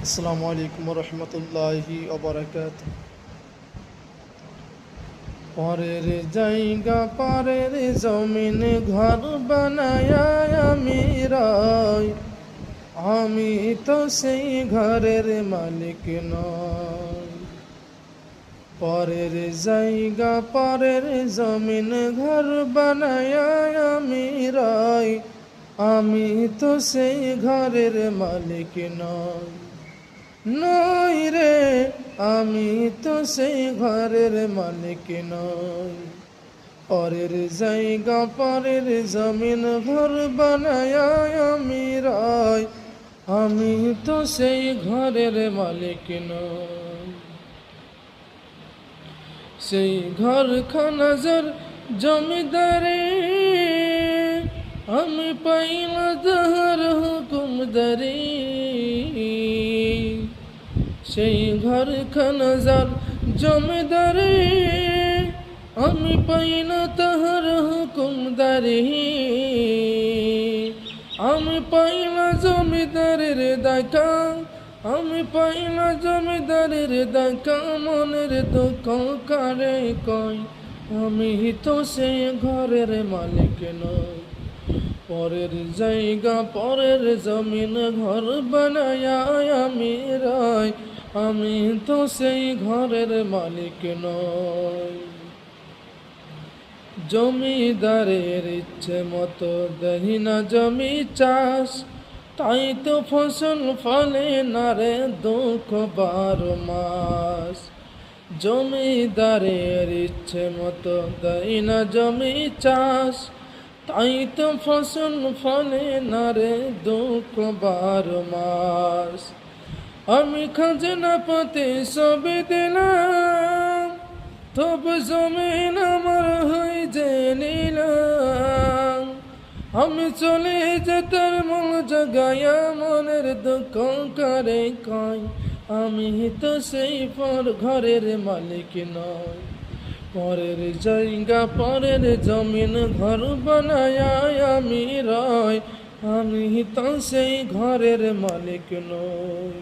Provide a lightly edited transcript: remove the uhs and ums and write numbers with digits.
আসসালামু আলাইকুম রহমতুল্লাহি ওবারাকাত। পরের জায়গা পরের জমিন ঘর বানায়া আমি রই, আমি তো সেই ঘরের মালিক নই। পরের জায়গা পরের জমিন ঘর বানায়া আমি রই, আমি তো সেই ঘরের মালিক নই। নই রে, আমি তো সেই ঘরের মালিক নই। পরের জায়গা পরের জমিন ঘর বানায়া আমি রই, আমি তো সেই ঘরের মালিক নই। সেই ঘরখানা যার জমিদারে, আমি পাইলা যাহার হুকুমদারি। সেই ঘরখানা যার জমিদারে, আমি পাইলা তাহার হুকুমদারি। আমি পাইলা জমিদারের দেখা, আমি পাইলা জমিদারের দেখা, মনের দুঃখ কারে কয়, আমি তো সেই ঘরের মালিক নই। পরের জায়গা পরের জমিন ঘর বানায়া আমি রই, আমি তো সেই ঘরের মালিক নই। জমিদারের ইচ্ছে মতো দেহি না জমি চাষ, তাই তো ফসল ফলে না রে দুঃখ 12 মাস। জমিদারের ইচ্ছে মতো দেহি না জমি চাষ, তাই তো ফসল ফলে না রে দুঃখ 12 মাস। আমি খাজনা পাতে সবে দিলাম, তবু জমিন আমার হয়ে যে নিলাম। আমি চলে যেতার মূল জাগায়া, মনের দুঃখ করে কয়, আমি তো সেই পর ঘরের মালিক নই। পরের জায়গা পরের জমিন ঘর বানায়া আমি রই, আমি তো সেই ঘরের মালিক নই।